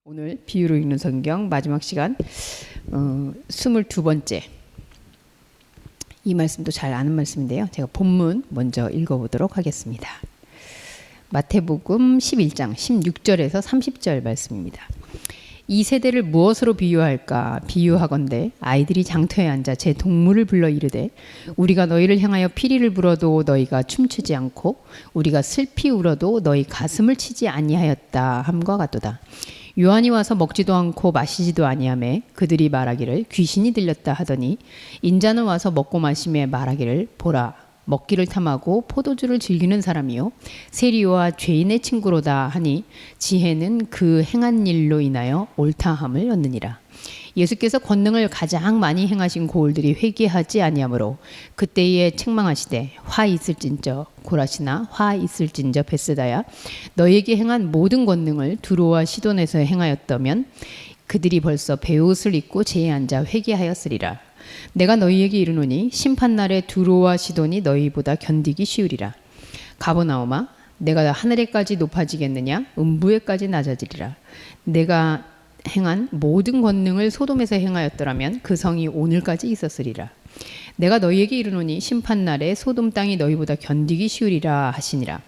오늘 비유로 읽는 성경 마지막 시간 22번째 이 말씀도 잘 아는 말씀인데요. 제가 본문 먼저 읽어보도록 하겠습니다. 마태복음 11장 16절에서 30절 말씀입니다. 이 세대를 무엇으로 비유할까? 비유하건대 아이들이 장터에 앉아 제 동물을 불러 이르되 우리가 너희를 향하여 피리를 불어도 너희가 춤추지 않고 우리가 슬피 울어도 너희 가슴을 치지 아니하였다 함과 같도다. 요한이 와서 먹지도 않고 마시지도 아니하매 그들이 말하기를 귀신이 들렸다 하더니 인자는 와서 먹고 마시며 말하기를 보라 먹기를 탐하고 포도주를 즐기는 사람이요 세리와 죄인의 친구로다 하니 지혜는 그 행한 일로 인하여 옳다함을 얻느니라. 예수께서 권능을 가장 많이 행하신 고을들이 회개하지 아니하므로 그때에 책망하시되 화 있을진저 고라시나 화 있을진저 베스다야 너에게 행한 모든 권능을 두로와 시돈에서 행하였다면 그들이 벌써 베옷을 입고 제에 앉아 회개하였으리라. 내가 너희에게 이르노니 심판날에 두로와 시돈이 너희보다 견디기 쉬우리라. 가버나움아 내가 하늘에까지 높아지겠느냐 음부에까지 낮아지리라. 내가 행한 모든 권능을 소돔에서 행하였더라면 그 성이 오늘까지 있었으리라. 내가 너희에게 이르노니 심판날에 소돔 땅이 너희보다 견디기 쉬우리라 하시니라.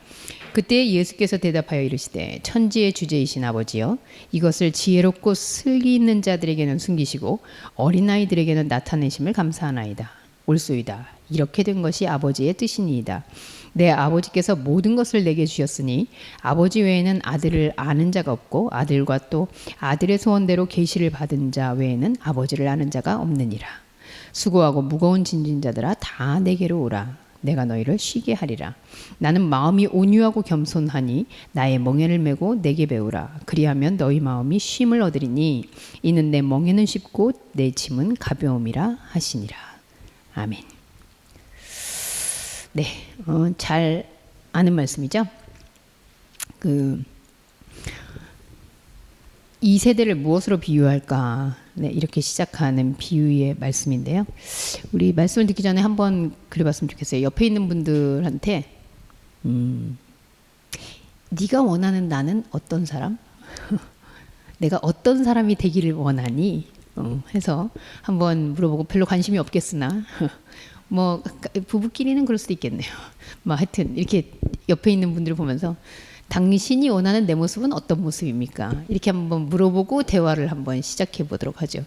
그때 예수께서 대답하여 이르시되 천지의 주제이신 아버지여 이것을 지혜롭고 슬기 있는 자들에게는 숨기시고 어린아이들에게는 나타내심을 감사하나이다. 옳소이다. 이렇게 된 것이 아버지의 뜻이니이다. 내 아버지께서 모든 것을 내게 주셨으니 아버지 외에는 아들을 아는 자가 없고 아들과 또 아들의 소원대로 계시를 받은 자 외에는 아버지를 아는 자가 없느니라. 수고하고 무거운 짐진 자들아 다 내게로 오라. 내가 너희를 쉬게 하리라. 나는 마음이 온유하고 겸손하니 나의 멍에를 메고 내게 배우라. 그리하면 너희 마음이 쉼을 얻으리니 이는 내 멍에는 쉽고 내 짐은 가벼움이라 하시니라. 아멘. 네, 잘 아는 말씀이죠. 이 세대를 무엇으로 비유할까? 네, 이렇게 시작하는 비유의 말씀인데요. 우리 말씀을 듣기 전에 한번 그려봤으면 좋겠어요. 옆에 있는 분들한테 네가 원하는 나는 어떤 사람? 내가 어떤 사람이 되기를 원하니? 해서 한번 물어보고 별로 관심이 없겠으나 뭐 부부끼리는 그럴 수도 있겠네요. 뭐 하여튼 이렇게 옆에 있는 분들을 보면서 당신이 원하는 내 모습은 어떤 모습입니까? 이렇게 한번 물어보고 대화를 한번 시작해 보도록 하죠.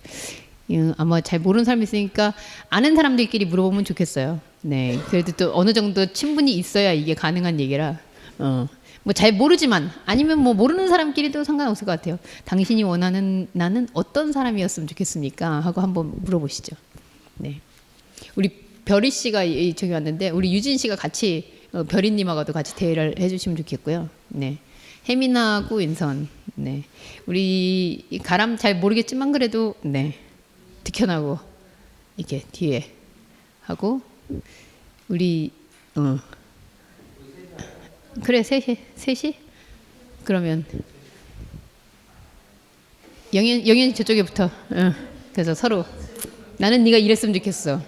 아마 잘 모르는 사람이 있으니까 아는 사람들끼리 물어보면 좋겠어요. 네, 그래도 또 어느 정도 친분이 있어야 이게 가능한 얘기라. 뭐 잘 모르지만 아니면 뭐 모르는 사람끼리도 상관없을 것 같아요. 당신이 원하는 나는 어떤 사람이었으면 좋겠습니까? 하고 한번 물어보시죠. 네, 우리 별이 씨가 저기 왔는데 우리 유진 씨가 같이 별이님하고도 같이 대화를 해주시면 좋겠고요. 네, 혜민하고 인선. 네, 우리 가람 잘 모르겠지만 그래도 네 득현하고 이렇게 뒤에 하고 우리 그래 셋이 그러면 영현 저쪽에 붙어. 그래서 서로 나는 네가 이랬으면 좋겠어.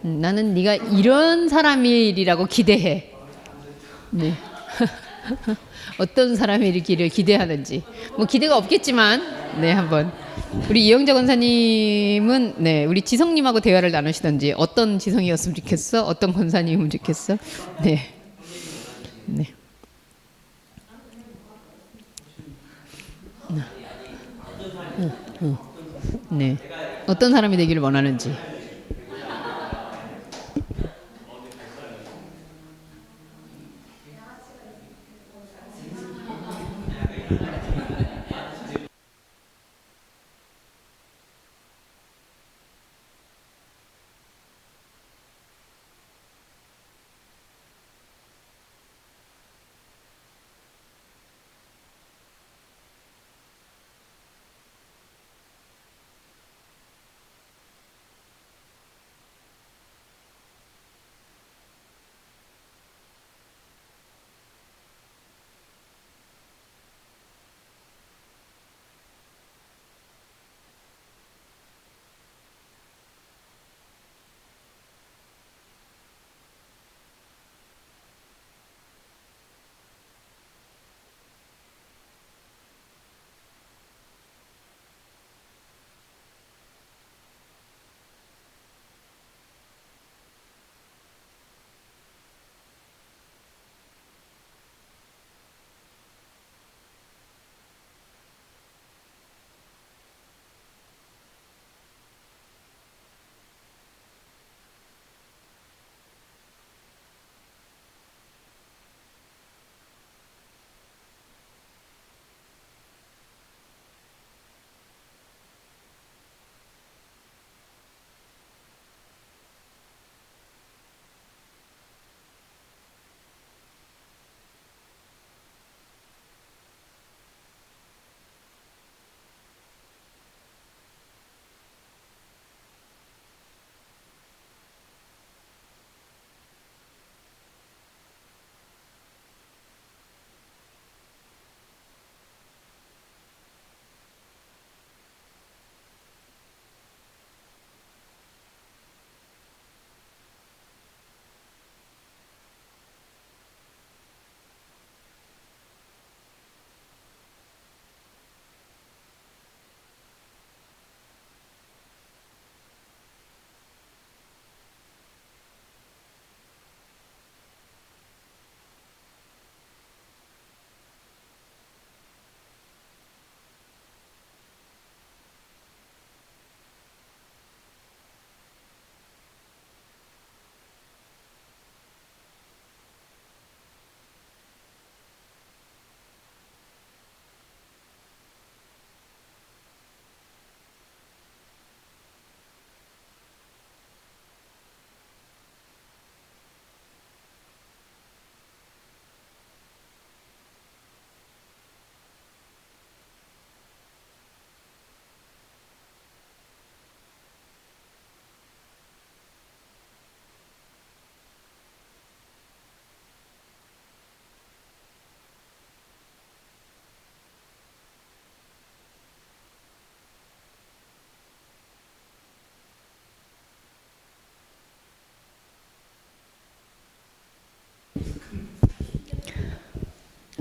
나는 네가 이런 사람이라고 기대해. 네. 어떤 사람이기를 기대하는지. 뭐 기대가 없겠지만, 네 한번 우리 이영자 권사님은 네 우리 지성님하고 대화를 나누시던지 어떤 지성이었으면 좋겠어? 어떤 권사님이면 좋겠어? 네, 네. 네. 어떤 사람이 되기를 원하는지.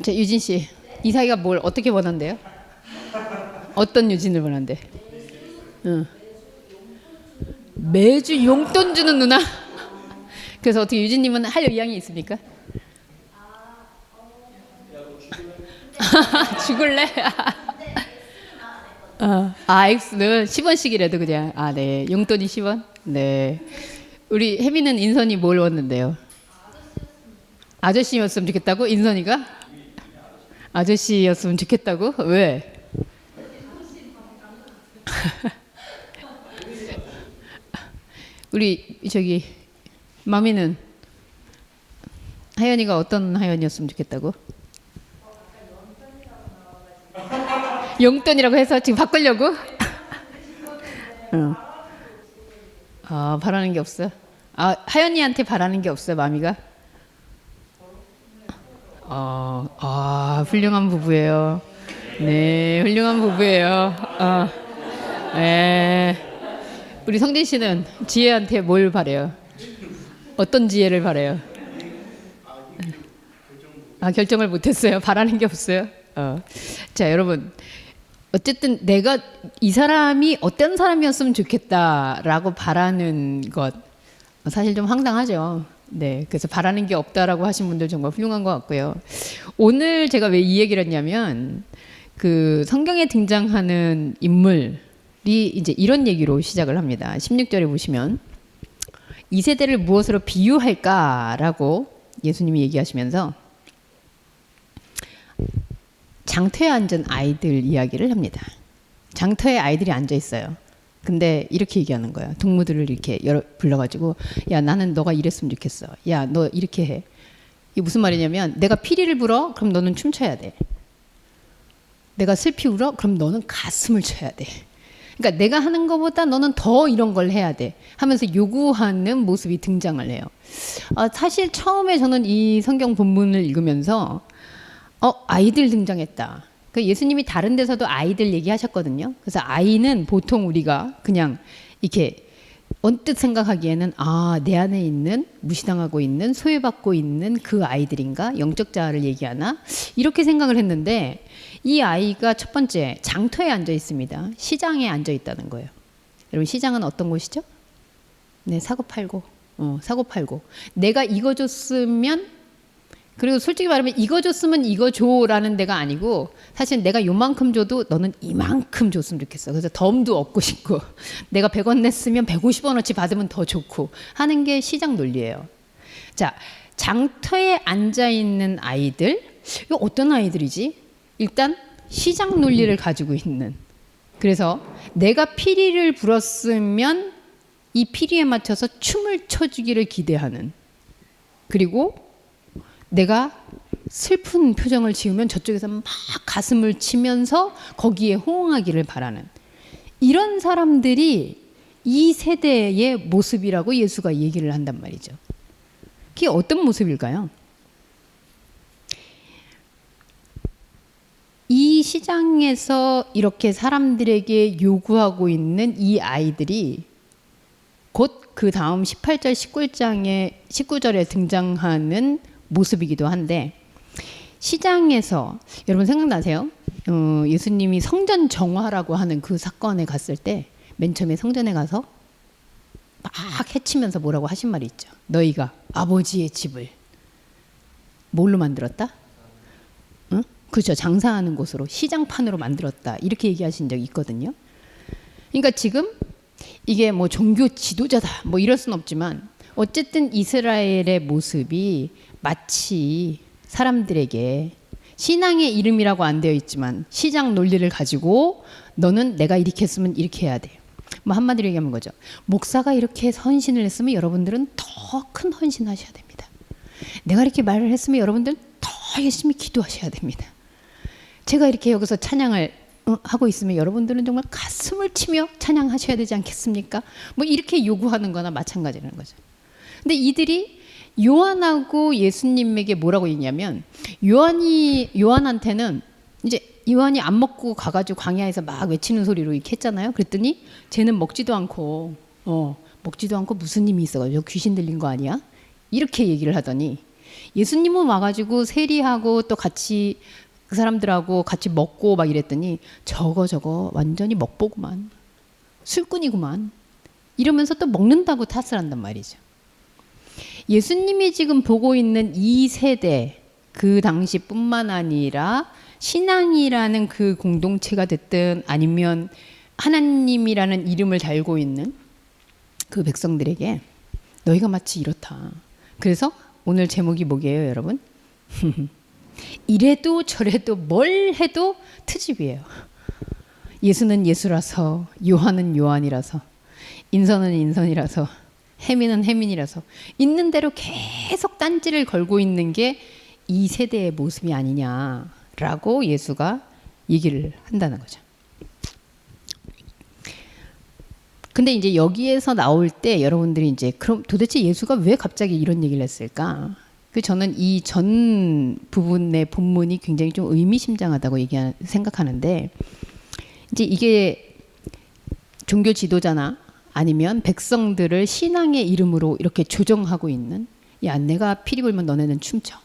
자, 유진 씨, 이사이가 뭘 어떻게 원한대요? 어떤 유진을 원한대? 응. 매주 용돈 주는 누나? 그래서 어떻게 유진님은 할 의향이 있습니까? 죽을래? X는 10원씩이라도 그냥. 네. 용돈이 10원? 네. 우리 혜미는 인선이 뭘 원는데요? 아저씨였으면 좋겠다고? 인선이가? 아저씨였으면 좋겠다고? 왜? 우리 저기 마미는 하연이가 어떤 하연이었으면 좋겠다고? 용돈이라고 해서 지금 바꾸려고? 바라는 게 없어? 하연이한테 바라는 게 없어, 마미가? 훌륭한 부부예요. 네, 훌륭한 부부예요. 네. 우리 성진 씨는 지혜한테 뭘 바래요? 어떤 지혜를 바래요? 결정을 못했어요. 바라는 게 없어요. 자, 여러분. 어쨌든 내가 이 사람이 어떤 사람이었으면 좋겠다라고 바라는 것 사실 좀 황당하죠. 네, 그래서 바라는 게 없다라고 하신 분들 정말 훌륭한 것 같고요. 오늘 제가 왜 이 얘기를 했냐면 그 성경에 등장하는 인물이 이제 이런 얘기로 시작을 합니다. 16절에 보시면 이 세대를 무엇으로 비유할까라고 예수님이 얘기하시면서 장터에 앉은 아이들 이야기를 합니다. 장터에 아이들이 앉아 있어요. 근데 이렇게 얘기하는 거예요. 동무들을 이렇게 불러가지고 야, 나는 너가 이랬으면 좋겠어. 야, 너 이렇게 해. 이게 무슨 말이냐면 내가 피리를 불어? 그럼 너는 춤춰야 돼. 내가 슬피 울어? 그럼 너는 가슴을 쳐야 돼. 그러니까 내가 하는 것보다 너는 더 이런 걸 해야 돼 하면서 요구하는 모습이 등장을 해요. 사실 처음에 저는 이 성경 본문을 읽으면서 아이들 등장했다. 그 예수님이 다른 데서도 아이들 얘기하셨거든요. 그래서 아이는 보통 우리가 그냥 이렇게 언뜻 생각하기에는 내 안에 있는 무시당하고 있는 소외받고 있는 그 아이들인가? 영적 자아를 얘기하나? 이렇게 생각을 했는데 이 아이가 첫 번째 장터에 앉아 있습니다. 시장에 앉아 있다는 거예요. 여러분 시장은 어떤 곳이죠? 네, 사고 팔고 내가 이거 줬으면 그리고 솔직히 말하면 이거 줬으면 이거 줘라는 데가 아니고 사실 내가 요만큼 줘도 너는 이만큼 줬으면 좋겠어. 그래서 덤도 얻고 싶고 내가 100원 냈으면 150원어치 받으면 더 좋고 하는 게 시장 논리예요. 자, 장터에 앉아있는 아이들 이거 어떤 아이들이지? 일단 시장 논리를 가지고 있는 그래서 내가 피리를 불었으면 이 피리에 맞춰서 춤을 춰주기를 기대하는 그리고 내가 슬픈 표정을 지으면 저쪽에서 막 가슴을 치면서 거기에 호응하기를 바라는 이런 사람들이 이 세대의 모습이라고 예수가 얘기를 한단 말이죠. 그게 어떤 모습일까요? 이 시장에서 이렇게 사람들에게 요구하고 있는 이 아이들이 곧 그 다음 18절 19절에 등장하는 모습이기도 한데 시장에서 여러분 생각나세요? 예수님이 성전 정화라고 하는 그 사건에 갔을 때 맨 처음에 성전에 가서 막 해치면서 뭐라고 하신 말이 있죠. 너희가 아버지의 집을 뭘로 만들었다? 응? 그렇죠. 장사하는 곳으로 시장판으로 만들었다. 이렇게 얘기하신 적이 있거든요. 그러니까 지금 이게 뭐 종교 지도자다 뭐 이럴 순 없지만 어쨌든 이스라엘의 모습이 마치 사람들에게 신앙의 이름이라고 안 되어 있지만 시장 논리를 가지고 너는 내가 이렇게 했으면 이렇게 해야 돼. 뭐 한마디로 얘기하면 거죠. 목사가 이렇게 헌신을 했으면 여러분들은 더 큰 헌신하셔야 됩니다. 내가 이렇게 말을 했으면 여러분들은 더 열심히 기도하셔야 됩니다. 제가 이렇게 여기서 찬양을 하고 있으면 여러분들은 정말 가슴을 치며 찬양하셔야 되지 않겠습니까? 뭐 이렇게 요구하는 거나 마찬가지라는 거죠. 근데 이들이 요한하고 예수님에게 뭐라고 얘기냐면 요한한테는 이제 요한이 안 먹고 가가지고 광야에서 막 외치는 소리로 이렇게 했잖아요. 그랬더니 쟤는 먹지도 않고 무슨 힘이 있어가지고 귀신 들린 거 아니야? 이렇게 얘기를 하더니 예수님은 와가지고 세리하고 또 같이 그 사람들하고 같이 먹고 막 이랬더니 저거 완전히 먹보구만, 술꾼이구만 이러면서 또 먹는다고 탓을 한단 말이죠. 예수님이 지금 보고 있는 이 세대, 그 당시뿐만 아니라 신앙이라는 그 공동체가 됐든 아니면 하나님이라는 이름을 달고 있는 그 백성들에게 너희가 마치 이렇다. 그래서 오늘 제목이 뭐게요, 여러분? 이래도 저래도 뭘 해도 트집이에요. 예수는 예수라서, 요한은 요한이라서, 인선은 인선이라서, 혜민은 혜민이라서 있는 대로 계속 딴지를 걸고 있는 게 이 세대의 모습이 아니냐라고 예수가 얘기를 한다는 거죠. 근데 이제 여기에서 나올 때 여러분들이 이제 그럼 도대체 예수가 왜 갑자기 이런 얘기를 했을까? 저는 이 전 부분의 본문이 굉장히 좀 의미심장하다고 생각하는데, 이제 이게 종교 지도자나 아니면 백성들을 신앙의 이름으로 이렇게 조정하고 있는, 야, 내가 피리 불면 너네는 춤춰.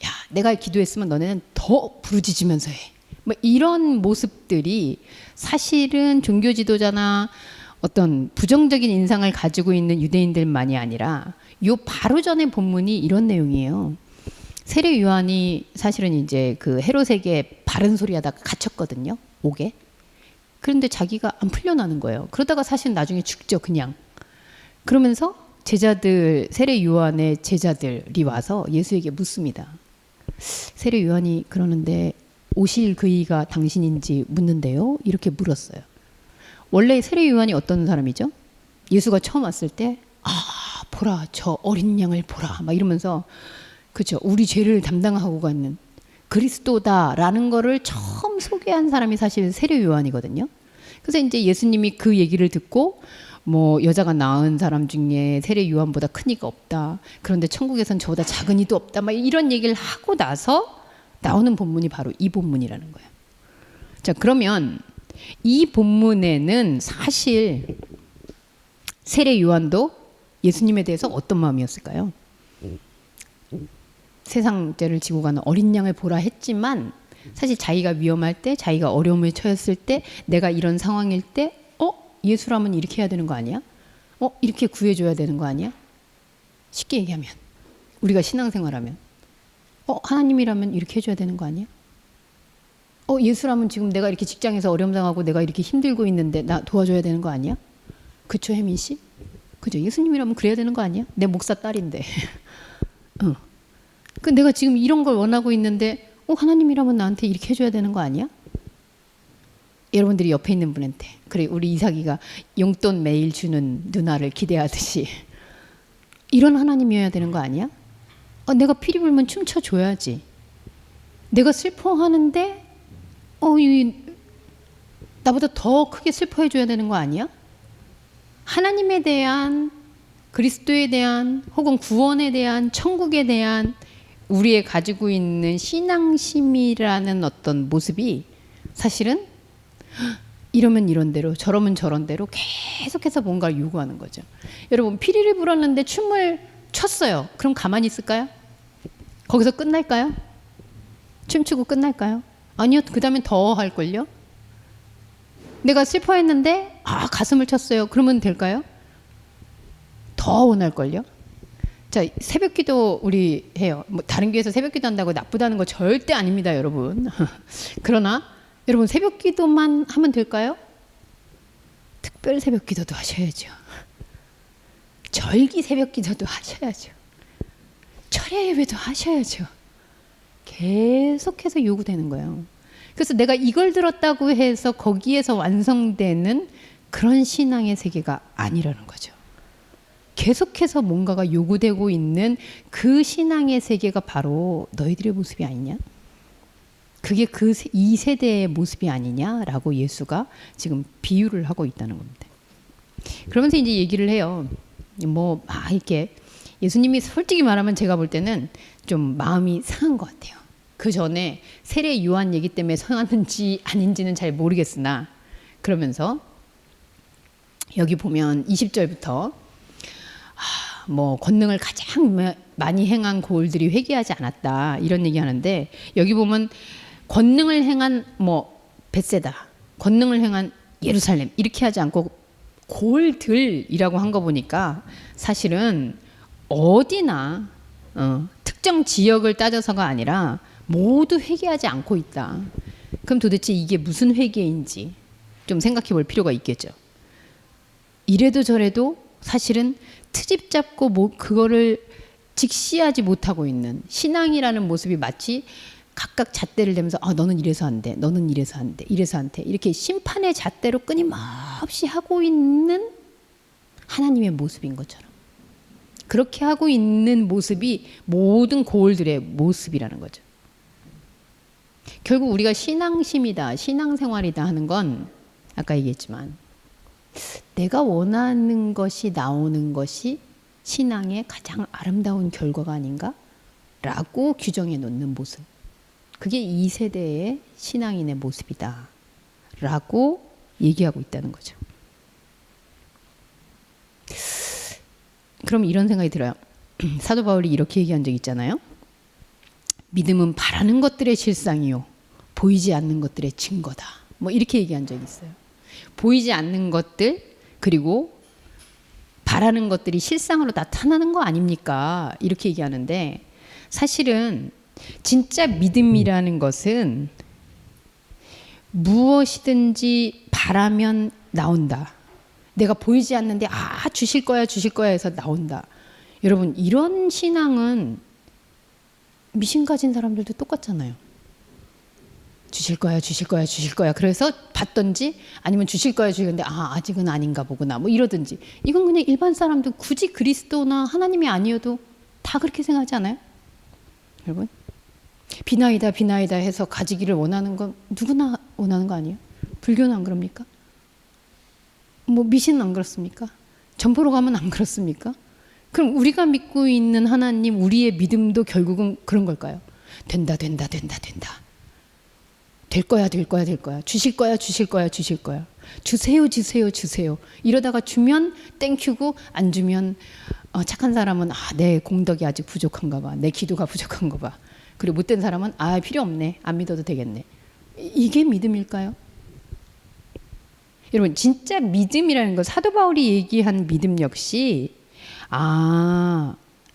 야, 내가 기도했으면 너네는 더 부르짖으면서 해. 뭐 이런 모습들이 사실은 종교 지도자나 어떤 부정적인 인상을 가지고 있는 유대인들만이 아니라 요 바로 전에 본문이 이런 내용이에요. 세례 요한이 사실은 이제 그 헤롯에게 바른 소리 하다가 갇혔거든요. 옥에. 그런데 자기가 안 풀려나는 거예요. 그러다가 사실 나중에 죽죠, 그냥. 그러면서 제자들, 세례 요한의 제자들이 와서 예수에게 묻습니다. 세례 요한이 그러는데 오실 그이가 당신인지 묻는데요. 이렇게 물었어요. 원래 세례 요한이 어떤 사람이죠? 예수가 처음 왔을 때, 보라, 저 어린 양을 보라, 막 이러면서, 그죠? 우리 죄를 담당하고 가는 그리스도다라는 거를 처음 소개한 사람이 사실 세례 요한이거든요. 그래서 이제 예수님이 그 얘기를 듣고, 뭐 여자가 낳은 사람 중에 세례 요한보다 큰 이가 없다. 그런데 천국에선 저보다 작은 이도 없다. 막 이런 얘기를 하고 나서 나오는 본문이 바로 이 본문이라는 거예요. 자, 그러면 이 본문에는 사실 세례 요한도 예수님에 대해서 어떤 마음이었을까요? 세상 죄를 지고 가는 어린 양을 보라 했지만 사실 자기가 위험할 때, 자기가 어려움에 처했을 때, 내가 이런 상황일 때, 예수라면 이렇게 해야 되는 거 아니야? 이렇게 구해줘야 되는 거 아니야? 쉽게 얘기하면, 우리가 신앙생활하면, 하나님이라면 이렇게 해줘야 되는 거 아니야? 예수라면 지금 내가 이렇게 직장에서 어려움 당하고 내가 이렇게 힘들고 있는데 나 도와줘야 되는 거 아니야? 그쵸, 혜민 씨? 그죠? 예수님이라면 그래야 되는 거 아니야? 내 목사 딸인데. 내가 지금 이런 걸 원하고 있는데, 하나님이라면 나한테 이렇게 해줘야 되는 거 아니야? 여러분들이 옆에 있는 분한테, 그래, 우리 이삭이가 용돈 매일 주는 누나를 기대하듯이 이런 하나님이어야 되는 거 아니야? 내가 피리 불면 춤춰줘야지. 내가 슬퍼하는데 나보다 더 크게 슬퍼해줘야 되는 거 아니야? 하나님에 대한, 그리스도에 대한, 혹은 구원에 대한, 천국에 대한 우리의 가지고 있는 신앙심이라는 어떤 모습이 사실은 이러면 이런 대로, 저러면 저런 대로 계속해서 뭔가를 요구하는 거죠. 여러분, 피리를 불었는데 춤을 췄어요. 그럼 가만히 있을까요? 거기서 끝날까요? 춤추고 끝날까요? 아니요. 그 다음엔 더 할걸요? 내가 슬퍼했는데 가슴을 쳤어요. 그러면 될까요? 더 원할걸요? 자, 새벽기도 우리 해요. 뭐 다른 교회에서 새벽기도 한다고 나쁘다는 거 절대 아닙니다, 여러분. 그러나 여러분, 새벽기도만 하면 될까요? 특별 새벽기도도 하셔야죠. 절기 새벽기도도 하셔야죠. 철야 예배도 하셔야죠. 계속해서 요구되는 거예요. 그래서 내가 이걸 들었다고 해서 거기에서 완성되는 그런 신앙의 세계가 아니라는 거죠. 계속해서 뭔가가 요구되고 있는 그 신앙의 세계가 바로 너희들의 모습이 아니냐? 그게 이 세대의 모습이 아니냐라고 예수가 지금 비유를 하고 있다는 겁니다. 그러면서 이제 얘기를 해요. 이렇게 예수님이 솔직히 말하면 제가 볼 때는 좀 마음이 상한 것 같아요. 그 전에 세례 요한 얘기 때문에 상했는지 아닌지는 잘 모르겠으나, 그러면서 여기 보면 20절부터 권능을 가장 많이 행한 고을들이 회개하지 않았다 이런 얘기하는데 여기 보면 권능을 행한 뭐 벳세다, 권능을 행한 예루살렘 이렇게 하지 않고 고을들이라고 한 거 보니까 사실은 어디나 특정 지역을 따져서가 아니라 모두 회개하지 않고 있다. 그럼 도대체 이게 무슨 회개인지 좀 생각해 볼 필요가 있겠죠. 이래도 저래도 사실은 트집 잡고 그거를 직시하지 못하고 있는 신앙이라는 모습이 마치 각각 잣대를 대면서 너는 이래서 안 돼, 너는 이래서 안 돼, 이래서 안 돼 이렇게 심판의 잣대로 끊임없이 하고 있는 하나님의 모습인 것처럼 그렇게 하고 있는 모습이 모든 고을들의 모습이라는 거죠. 결국 우리가 신앙심이다, 신앙생활이다 하는 건 아까 얘기했지만 내가 원하는 것이 나오는 것이 신앙의 가장 아름다운 결과가 아닌가? 라고 규정해 놓는 모습. 그게 2세대의 신앙인의 모습이다. 라고 얘기하고 있다는 거죠. 그럼 이런 생각이 들어요. 사도 바울이 이렇게 얘기한 적 있잖아요. 믿음은 바라는 것들의 실상이요 보이지 않는 것들의 증거다. 뭐 이렇게 얘기한 적이 있어요. 보이지 않는 것들 그리고 바라는 것들이 실상으로 나타나는 거 아닙니까? 이렇게 얘기하는데 사실은 진짜 믿음이라는 것은 무엇이든지 바라면 나온다. 내가 보이지 않는데 주실 거야 해서 나온다. 여러분 이런 신앙은 미신 가진 사람들도 똑같잖아요. 주실 거야. 그래서 받던지 아니면 주실 거야 주는데 아직은 아닌가 보구나 뭐 이러든지. 이건 그냥 일반 사람도 굳이 그리스도나 하나님이 아니어도 다 그렇게 생각하지 않아요? 여러분 비나이다 해서 가지기를 원하는 건 누구나 원하는 거 아니에요? 불교는 안 그럽니까? 뭐 미신은 안 그렇습니까? 점포로 가면 안 그렇습니까? 그럼 우리가 믿고 있는 하나님 우리의 믿음도 결국은 그런 걸까요? 된다. 될 거야. 주실 거야. 주세요. 이러다가 주면 땡큐고 안 주면 착한 사람은 내 공덕이 아직 부족한가 봐. 내 기도가 부족한가 봐. 그리고 못된 사람은 필요 없네. 안 믿어도 되겠네. 이게 믿음일까요? 여러분 진짜 믿음이라는 것 사도 바울이 얘기한 믿음 역시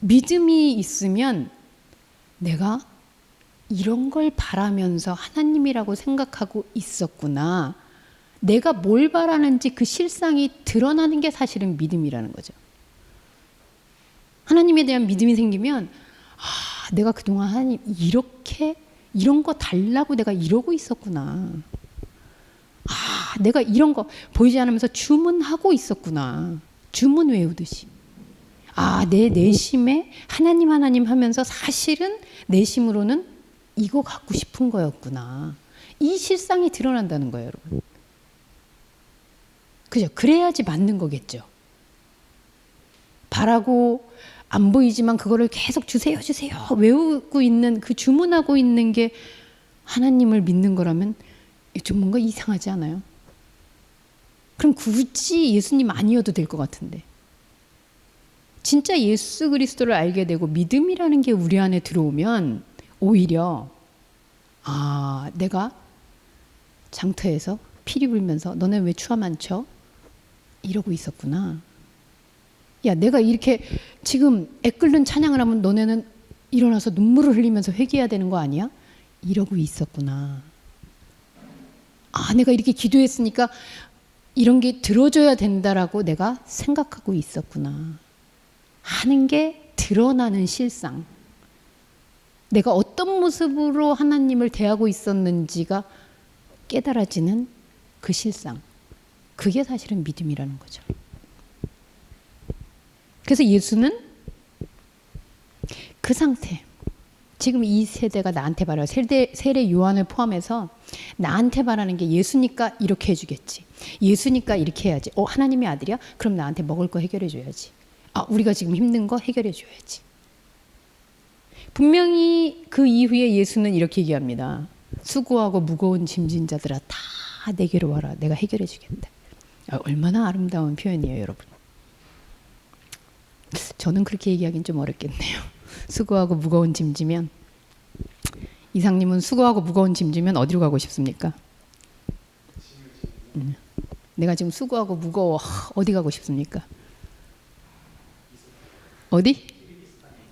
믿음이 있으면 내가 이런 걸 바라면서 하나님이라고 생각하고 있었구나. 내가 뭘 바라는지 그 실상이 드러나는 게 사실은 믿음이라는 거죠. 하나님에 대한 믿음이 생기면 내가 그동안 하나님 이런 거 달라고 내가 이러고 있었구나. 내가 이런 거 보이지 않으면서 주문하고 있었구나. 주문 외우듯이. 내 내심에 하나님 하면서 사실은 내심으로는 이거 갖고 싶은 거였구나. 이 실상이 드러난다는 거예요, 여러분. 그죠? 그래야지 맞는 거겠죠. 바라고 안 보이지만 그거를 계속 주세요 외우고 있는 그 주문하고 있는 게 하나님을 믿는 거라면 좀 뭔가 이상하지 않아요? 그럼 굳이 예수님 아니어도 될 것 같은데. 진짜 예수 그리스도를 알게 되고 믿음이라는 게 우리 안에 들어오면 오히려 내가 장터에서 피리 불면서 너네 왜 추함 안 쳐? 이러고 있었구나. 야, 내가 이렇게 지금 애끓는 찬양을 하면 너네는 일어나서 눈물을 흘리면서 회개해야 되는 거 아니야? 이러고 있었구나. 내가 이렇게 기도했으니까 이런 게 들어줘야 된다라고 내가 생각하고 있었구나 하는 게 드러나는 실상. 내가 어떤 모습으로 하나님을 대하고 있었는지가 깨달아지는 그 실상. 그게 사실은 믿음이라는 거죠. 그래서 예수는 그 상태, 지금 이 세대가 나한테 바라요. 세례 요한을 포함해서 나한테 바라는 게 예수니까 이렇게 해주겠지. 예수니까 이렇게 해야지. 하나님의 아들이야? 그럼 나한테 먹을 거 해결해 줘야지. 우리가 지금 힘든 거 해결해 줘야지. 분명히 그 이후에 예수는 이렇게 얘기합니다. 수고하고 무거운 짐진 자들아 다 내게로 와라. 내가 해결해 주겠다. 얼마나 아름다운 표현이에요, 여러분. 저는 그렇게 얘기하기는 좀 어렵겠네요. 수고하고 무거운 짐 지면, 이상님은 수고하고 무거운 짐 지면 어디로 가고 싶습니까? 내가 지금 수고하고 무거워. 어디 가고 싶습니까? 어디?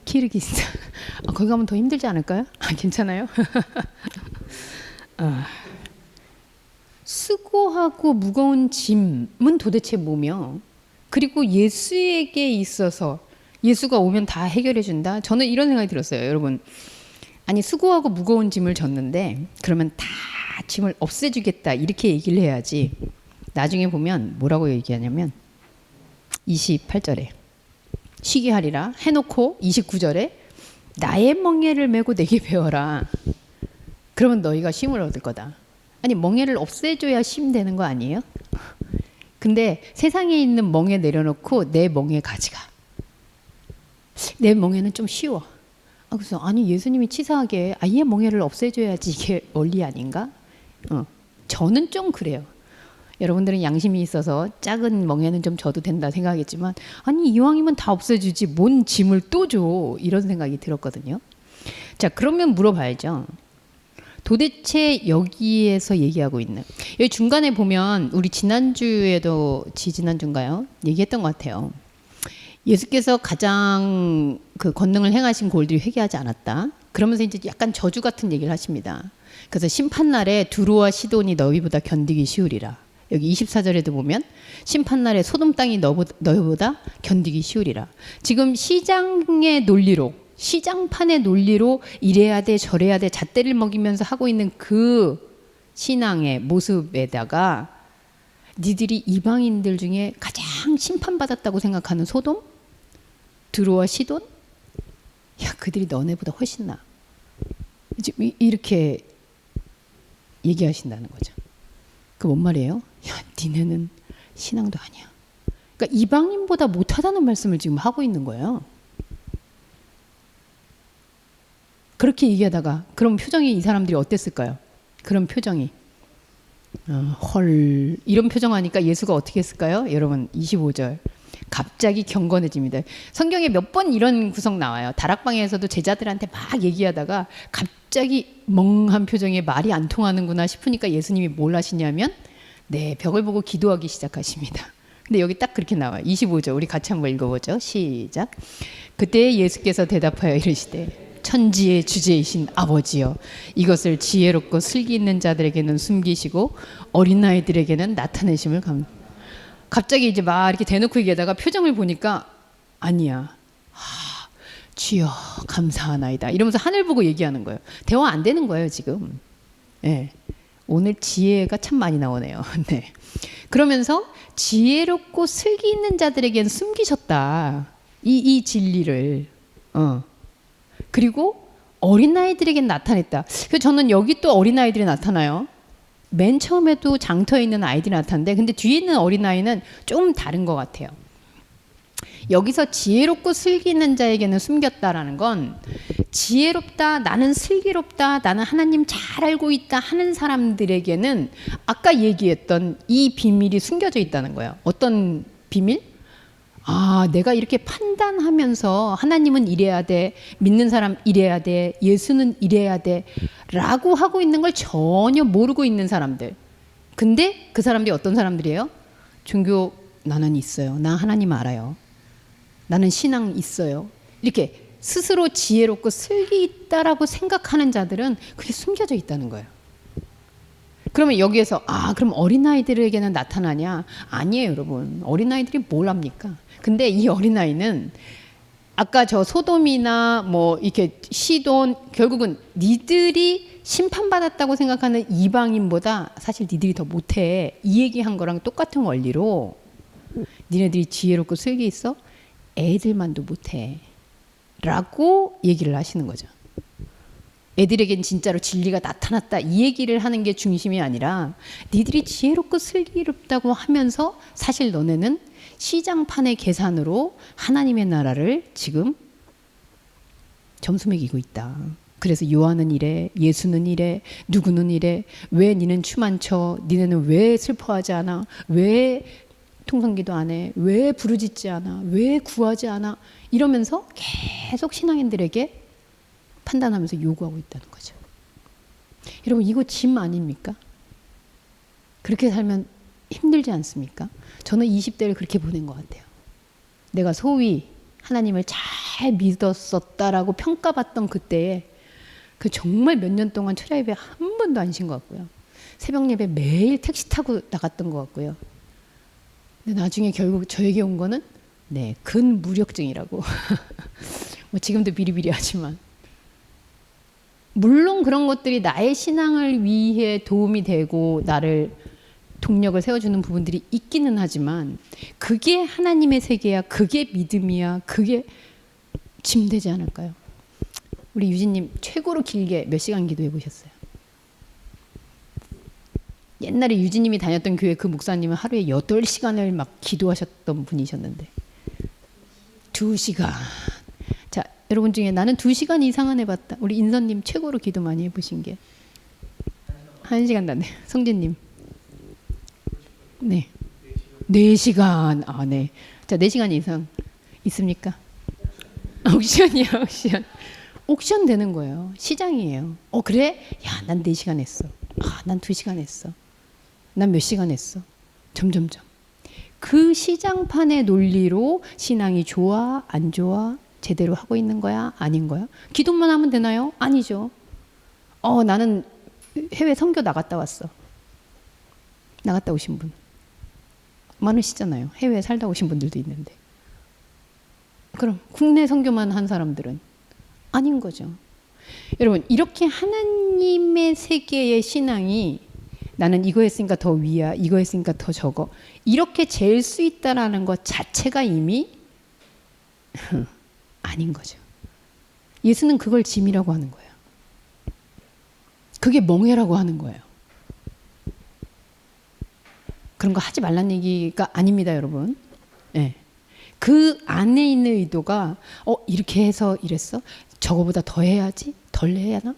키르기스탄. 거기 가면 더 힘들지 않을까요? 괜찮아요? 수고하고 무거운 짐은 도대체 뭐며, 그리고 예수에게 있어서 예수가 오면 다 해결해 준다? 저는 이런 생각이 들었어요. 여러분, 아니 수고하고 무거운 짐을 졌는데 그러면 다 짐을 없애주겠다 이렇게 얘기를 해야지. 나중에 보면 뭐라고 얘기하냐면 28절에 쉬게 하리라 해놓고 29절에 나의 멍에를 메고 내게 배워라. 그러면 너희가 쉼을 얻을 거다. 아니 멍에를 없애줘야 쉼 되는 거 아니에요? 근데 세상에 있는 멍에 내려놓고 내 멍에 가지가. 내 멍에는 좀 쉬워. 그래서 아니 예수님이 치사하게 아예 멍에를 없애줘야지 이게 원리 아닌가? 저는 좀 그래요. 여러분들은 양심이 있어서 작은 멍에는 좀 져도 된다 생각하겠지만 아니 이왕이면 다 없애주지 뭔 짐을 또 줘 이런 생각이 들었거든요. 자 그러면 물어봐야죠. 도대체 여기에서 얘기하고 있는 여기 중간에 보면 우리 지난주에도 지난주인가요? 얘기했던 것 같아요. 예수께서 가장 그 권능을 행하신 골들이 회개하지 않았다. 그러면서 이제 약간 저주 같은 얘기를 하십니다. 그래서 심판날에 두로와 시돈이 너희보다 견디기 쉬우리라. 여기 24절에도 보면 심판날에 소돔 땅이 너희보다 견디기 쉬우리라. 지금 시장의 논리로 시장판의 논리로 이래야 돼 저래야 돼 잣대를 먹이면서 하고 있는 그 신앙의 모습에다가 니들이 이방인들 중에 가장 심판받았다고 생각하는 소돔? 두로와 시돈? 야 그들이 너네보다 훨씬 나아. 이렇게 얘기하신다는 거죠. 그 뭔 말이에요? 야 니네는 신앙도 아니야. 그러니까 이방인보다 못하다는 말씀을 지금 하고 있는 거예요. 그렇게 얘기하다가 그럼 표정이 이 사람들이 어땠을까요? 그런 표정이 헐 이런 표정하니까 예수가 어떻게 했을까요? 여러분 25절 갑자기 경건해집니다. 성경에 몇 번 이런 구성 나와요. 다락방에서도 제자들한테 막 얘기하다가 갑자기 멍한 표정에 말이 안 통하는구나 싶으니까 예수님이 뭘 하시냐면 네 벽을 보고 기도하기 시작하십니다. 근데 여기 딱 그렇게 나와요. 25절 우리 같이 한번 읽어보죠. 시작. 그때 예수께서 대답하여 이르시되 천지의 주제이신 아버지여 이것을 지혜롭고 슬기 있는 자들에게는 숨기시고 어린아이들에게는 나타내심을 갑자기 이제 막 이렇게 대놓고 얘기하다가 표정을 보니까 아니야. 주여 감사하나이다. 이러면서 하늘 보고 얘기하는 거예요. 대화 안 되는 거예요 지금. 네. 오늘 지혜가 참 많이 나오네요. 네. 그러면서 지혜롭고 슬기 있는 자들에게는 숨기셨다. 이 진리를. 그리고 어린아이들에게는 나타냈다. 그래서 저는 여기 또 어린아이들이 나타나요. 맨 처음에도 장터에 있는 아이들이 나타났는데 근데 뒤에 있는 어린아이는 좀 다른 것 같아요. 여기서 지혜롭고 슬기 있는 자에게는 숨겼다라는 건 지혜롭다, 나는 슬기롭다, 나는 하나님 잘 알고 있다 하는 사람들에게는 아까 얘기했던 이 비밀이 숨겨져 있다는 거예요. 어떤 비밀? 내가 이렇게 판단하면서 하나님은 이래야 돼, 믿는 사람 이래야 돼, 예수는 이래야 돼 라고 하고 있는 걸 전혀 모르고 있는 사람들. 근데 그 사람들이 어떤 사람들이에요? 종교 나는 있어요. 나 하나님 알아요. 나는 신앙 있어요. 이렇게 스스로 지혜롭고 슬기 있다라고 생각하는 자들은 그게 숨겨져 있다는 거예요. 그러면 여기에서 그럼 어린아이들에게는 나타나냐? 아니에요 여러분. 어린아이들이 뭘 합니까? 근데 이 어린아이는 아까 저 소돔이나 뭐 이렇게 시돈 결국은 니들이 심판받았다고 생각하는 이방인보다 사실 니들이 더 못해. 이 얘기한 거랑 똑같은 원리로 니네들이 지혜롭고 슬기 있어? 애들만도 못해. 라고 얘기를 하시는 거죠. 애들에겐 진짜로 진리가 나타났다 이 얘기를 하는 게 중심이 아니라 니들이 지혜롭고 슬기롭다고 하면서 사실 너네는 시장판의 계산으로 하나님의 나라를 지금 점수 매기고 있다. 그래서 요한은 이래, 예수는 이래, 누구는 이래, 왜 니는 춤 안 춰, 니네는 왜 슬퍼하지 않아, 왜 통성기도 안 해? 왜 부르짖지 않아? 왜 구하지 않아? 이러면서 계속 신앙인들에게 판단하면서 요구하고 있다는 거죠. 여러분, 이거 짐 아닙니까? 그렇게 살면 힘들지 않습니까? 저는 20대를 그렇게 보낸 것 같아요. 내가 소위 하나님을 잘 믿었었다라고 평가받던 그때에 그 정말 몇 년 동안 철야 예배 한 번도 안 쉰 것 같고요. 새벽 예배 매일 택시 타고 나갔던 것 같고요. 근데 나중에 결국 저에게 온 거는 근무력증이라고. 뭐 지금도 비리비리하지만. 물론 그런 것들이 나의 신앙을 위해 도움이 되고 나를 동력을 세워주는 부분들이 있기는 하지만 그게 하나님의 세계야, 그게 믿음이야, 그게 짐되지 않을까요? 우리 유진님 최고로 길게 몇 시간 기도해 보셨어요? 옛날에 유진님이 다녔던 교회 그 목사님은 하루에 8시간을 막 기도하셨던 분이셨는데 2시간. 자, 여러분 중에 나는 2시간 이상은 해봤다. 우리 인선님 최고로 기도 많이 해보신 게 1시간도 안 돼요. 성진님. 네. 4시간. 아, 네. 자, 4시간 이상 있습니까? 옥션이야, 옥션. 옥션 되는 거예요. 시장이에요. 그래? 야, 난 4시간 했어. 난 2시간 했어. 난 몇 시간 했어. 점점점. 그 시장판의 논리로 신앙이 좋아, 안 좋아, 제대로 하고 있는 거야, 아닌 거야? 기도만 하면 되나요? 아니죠. 나는 해외 선교 나갔다 왔어. 나갔다 오신 분 많으시잖아요. 해외에 살다 오신 분들도 있는데. 그럼 국내 선교만 한 사람들은 아닌 거죠. 여러분, 이렇게 하나님의 세계의 신앙이 나는 이거 했으니까 더 위야, 이거 했으니까 더 저거, 이렇게 잴 수 있다라는 것 자체가 이미 아닌 거죠. 예수는 그걸 짐이라고 하는 거예요. 그게 멍해라고 하는 거예요. 그런 거 하지 말란 얘기가 아닙니다, 여러분. 네. 그 안에 있는 의도가 이렇게 해서 이랬어? 저거보다 더 해야지? 덜 해야 하나?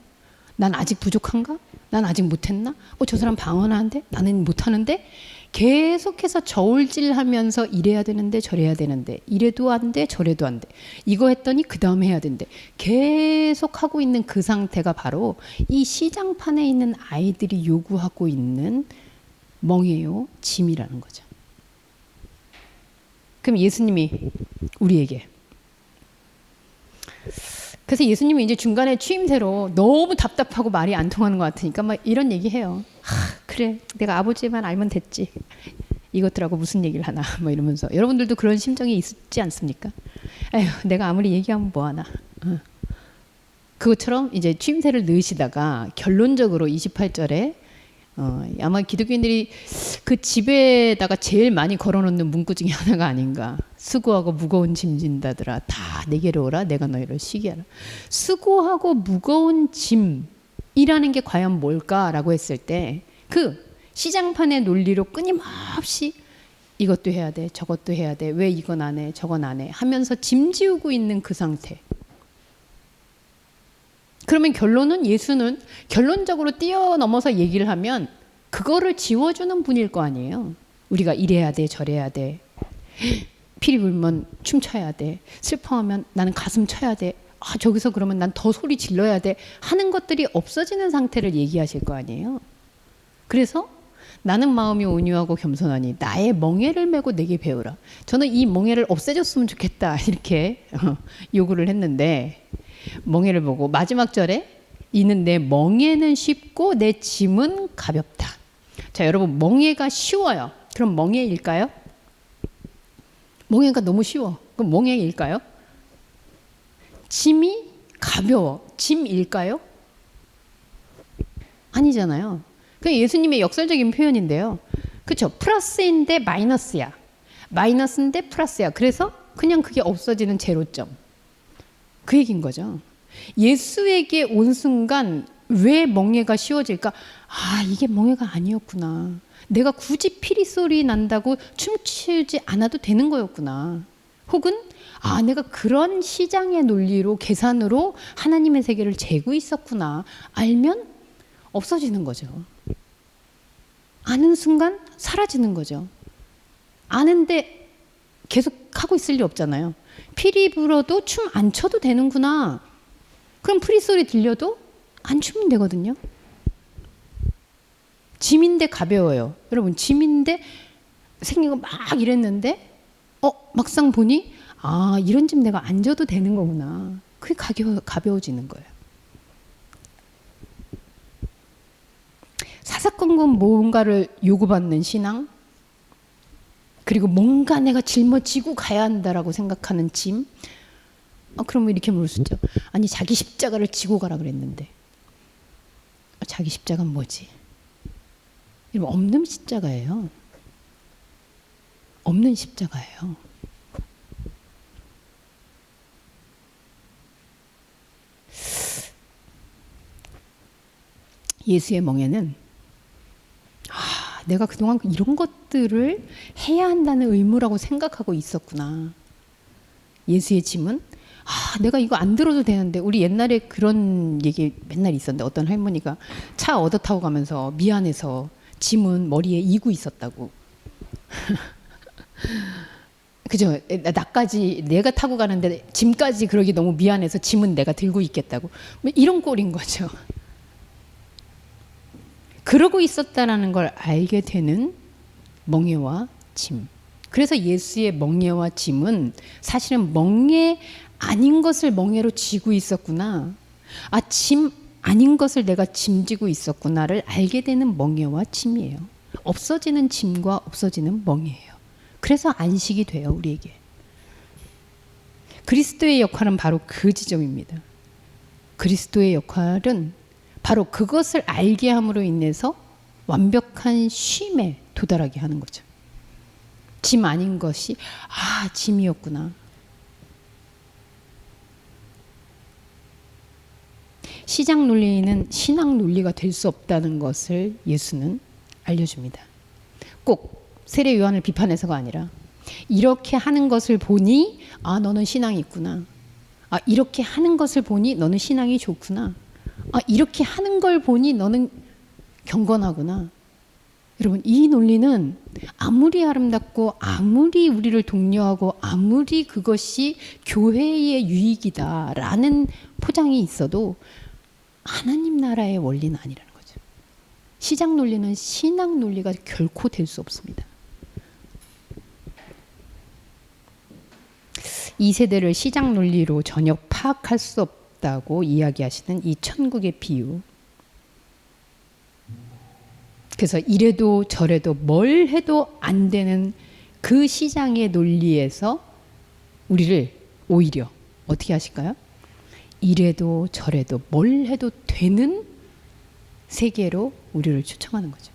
난 아직 부족한가? 난 아직 못했나? 저 사람 방언하는데? 나는 못하는데? 계속해서 저울질하면서 이래야 되는데 저래야 되는데 이래도 안 돼 저래도 안 돼. 이거 했더니 그 다음 해야 된대. 계속 하고 있는 그 상태가 바로 이 시장판에 있는 아이들이 요구하고 있는 멍해요, 짐이라는 거죠. 그럼 예수님이 우리에게, 그래서 예수님이 이제 중간에 취임새로 너무 답답하고 말이 안 통하는 것 같으니까 막 이런 얘기해요. 그래, 내가 아버지만 알면 됐지. 이것들하고 무슨 얘기를 하나, 뭐 이러면서. 여러분들도 그런 심정이 있지 않습니까? 에휴, 내가 아무리 얘기하면 뭐하나. 그것처럼 이제 취임새를 넣으시다가 결론적으로 28절에 아마 기독교인들이 그 집에다가 제일 많이 걸어놓는 문구 중에 하나가 아닌가. 수고하고 무거운 짐 진다더라. 다 내게로 오라. 내가 너희를 쉬게 하라. 수고하고 무거운 짐이라는 게 과연 뭘까라고 했을 때 그 시장판의 논리로 끊임없이 이것도 해야 돼. 저것도 해야 돼. 왜 이건 안 해. 저건 안 해. 하면서 짐 지우고 있는 그 상태. 그러면 결론은 예수는 결론적으로 뛰어넘어서 얘기를 하면 그거를 지워주는 분일 거 아니에요. 우리가 이래야 돼, 저래야 돼. 피리 불면 춤춰야 돼. 슬퍼하면 나는 가슴 쳐야 돼. 저기서 그러면 난 더 소리 질러야 돼. 하는 것들이 없어지는 상태를 얘기하실 거 아니에요. 그래서 나는 마음이 온유하고 겸손하니 나의 멍에를 메고 내게 배우라. 저는 이 멍에를 없애줬으면 좋겠다. 이렇게 요구를 했는데 멍에를 보고 마지막 절에 이는 내 멍에는 쉽고 내 짐은 가볍다. 자, 여러분, 멍에가 쉬워요. 그럼 멍에일까요? 멍에가 너무 쉬워. 그럼 멍에일까요? 짐이 가벼워. 짐일까요? 아니잖아요. 그 예수님의 역설적인 표현인데요. 그렇죠? 플러스인데 마이너스야. 마이너스인데 플러스야. 그래서 그냥 그게 없어지는 제로점. 그 얘기인 거죠. 예수에게 온 순간 왜 멍에가 쉬워질까? 이게 멍에가 아니었구나. 내가 굳이 피리 소리 난다고 춤추지 않아도 되는 거였구나. 혹은 내가 그런 시장의 논리로 계산으로 하나님의 세계를 재고 있었구나. 알면 없어지는 거죠. 아는 순간 사라지는 거죠. 아는데 계속 하고 있을 리 없잖아요. 피리 불어도 춤 안 춰도 되는구나. 그럼 프리 소리 들려도 안 추면 되거든요. 짐인데 가벼워요. 여러분, 짐인데 생긴 거 막 이랬는데 막상 보니 이런 짐 내가 안 져도 되는 거구나. 그게 가벼워지는 거예요. 사사건건 뭔가를 요구받는 신앙, 그리고 뭔가 내가 짊어지고 가야 한다라고 생각하는 짐. 그러면 이렇게 물을 수 있죠. 아니, 자기 십자가를 지고 가라 그랬는데 자기 십자가는 뭐지? 여러분, 없는 십자가예요. 없는 십자가예요. 예수의 멍에는 내가 그동안 이런 것들을 해야 한다는 의무라고 생각하고 있었구나. 예수의 짐은 내가 이거 안 들어도 되는데, 우리 옛날에 그런 얘기 맨날 있었는데, 어떤 할머니가 차 얻어 타고 가면서 미안해서 짐은 머리에 이고 있었다고. 그죠? 나까지 내가 타고 가는데 짐까지 그러기 너무 미안해서 짐은 내가 들고 있겠다고. 이런 꼴인 거죠. 그러고 있었다라는 걸 알게 되는 멍에와 짐. 그래서 예수의 멍에와 짐은 사실은 멍에 아닌 것을 멍에로 쥐고 있었구나. 짐 아닌 것을 내가 짐지고 있었구나를 알게 되는 멍에와 짐이에요. 없어지는 짐과 없어지는 멍에예요. 그래서 안식이 돼요, 우리에게. 그리스도의 역할은 바로 그 지점입니다. 그리스도의 역할은 바로 그것을 알게 함으로 인해서 완벽한 쉼에 도달하게 하는 거죠. 짐 아닌 것이 짐이었구나. 시장 논리는 신앙 논리가 될 수 없다는 것을 예수는 알려줍니다. 꼭 세례 요한을 비판해서가 아니라, 이렇게 하는 것을 보니 너는 신앙이 있구나. 이렇게 하는 것을 보니 너는 신앙이 좋구나. 이렇게 하는 걸 보니 너는 경건하구나. 여러분, 이 논리는 아무리 아름답고 아무리 우리를 독려하고 아무리 그것이 교회의 유익이다라는 포장이 있어도 하나님 나라의 원리는 아니라는 거죠. 시장 논리는 신앙 논리가 결코 될 수 없습니다. 이 세대를 시장 논리로 전혀 파악할 수 없다고 이야기하시는 이 천국의 비유. 그래서 이래도 저래도 뭘 해도 안 되는 그 시장의 논리에서 우리를 오히려 어떻게 하실까요? 이래도 저래도 뭘 해도 되는 세계로 우리를 초청하는 거죠.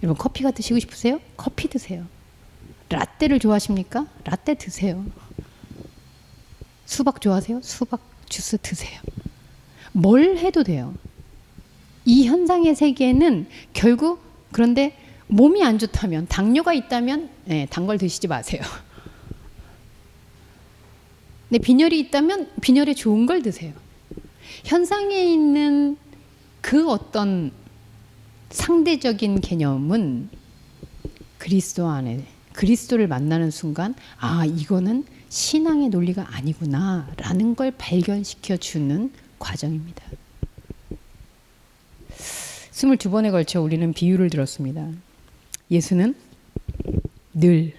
여러분, 커피가 드시고 싶으세요? 커피 드세요. 라떼를 좋아하십니까? 라떼 드세요. 수박 좋아하세요? 수박 주스 드세요. 뭘 해도 돼요. 이 현상의 세계는 결국, 그런데 몸이 안 좋다면, 당뇨가 있다면 단 걸 드시지 마세요. 근데 빈혈이 있다면 빈혈에 좋은 걸 드세요. 현상에 있는 그 어떤 상대적인 개념은 그리스도 안에, 그리스도를 만나는 순간 이거는 신앙의 논리가 아니구나 라는 걸 발견시켜 주는 과정입니다. 22번에 걸쳐 우리는 비유를 들었습니다. 예수는 늘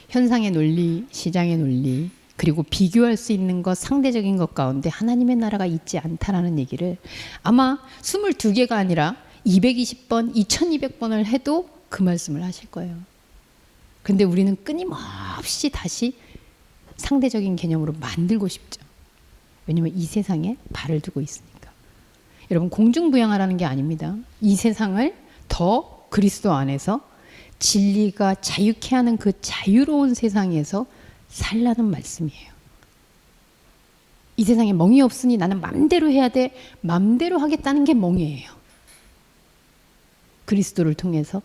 현상의 논리, 시장의 논리, 그리고 비교할 수 있는 것, 상대적인 것 가운데 하나님의 나라가 있지 않다라는 얘기를 아마 22개가 아니라 220번, 2200번을 해도 그 말씀을 하실 거예요. 근데 우리는 끊임없이 다시 상대적인 개념으로 만들고 싶죠. 왜냐하면 이 세상에 발을 두고 있으니까. 여러분, 공중부양하라는 게 아닙니다. 이 세상을 더 그리스도 안에서 진리가 자유케 하는 그 자유로운 세상에서 살라는 말씀이에요. 이 세상에 멍이 없으니 나는 맘대로 해야 돼. 맘대로 하겠다는 게 멍이에요. 그리스도를 통해서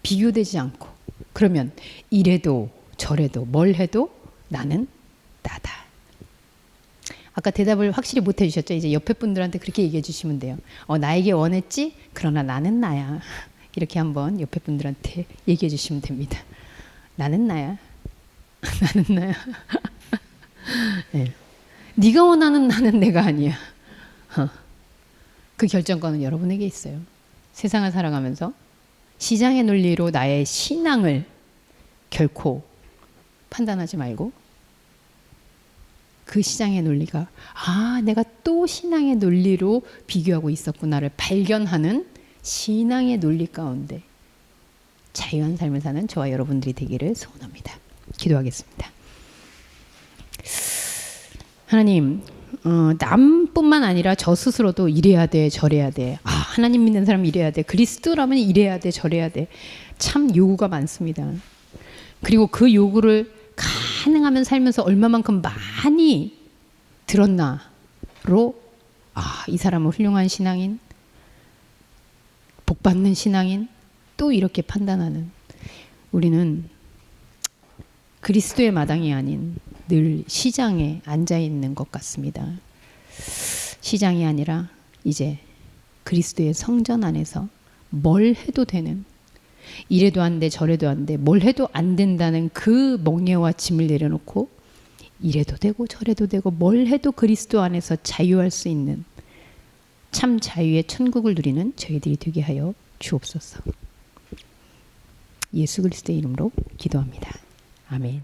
비교되지 않고, 그러면 이래도 저래도 뭘 해도 나는 나다. 아까 대답을 확실히 못 해주셨죠? 이제 옆에 분들한테 그렇게 얘기해 주시면 돼요. 나에게 원했지? 그러나 나는 나야. 이렇게 한번 옆에 분들한테 얘기해 주시면 됩니다. 나는 나야. 나는 나야. 네. 네가 원하는 나는 내가 아니야. 그 결정권은 여러분에게 있어요. 세상을 살아가면서 시장의 논리로 나의 신앙을 결코 판단하지 말고 그 시장의 논리가 내가 또 신앙의 논리로 비교하고 있었구나를 발견하는 신앙의 논리 가운데 자유한 삶을 사는 저와 여러분들이 되기를 소원합니다. 기도하겠습니다. 하나님, 남뿐만 아니라 저 스스로도 이래야 돼, 저래야 돼. 하나님 믿는 사람 이래야 돼. 그리스도라면 이래야 돼, 저래야 돼. 참 요구가 많습니다. 그리고 그 요구를 가능하면 살면서 얼마만큼 많이 들었나로 이 사람은 훌륭한 신앙인, 복받는 신앙인, 또 이렇게 판단하는 우리는 그리스도의 마당이 아닌 늘 시장에 앉아있는 것 같습니다. 시장이 아니라 이제 그리스도의 성전 안에서 뭘 해도 되는, 이래도 안 돼 저래도 안 돼 뭘 해도 안 된다는 그 멍에와 짐을 내려놓고 이래도 되고 저래도 되고 뭘 해도 그리스도 안에서 자유할 수 있는 참 자유의 천국을 누리는 저희들이 되게 하여 주옵소서. 예수 그리스도의 이름으로 기도합니다. 아멘.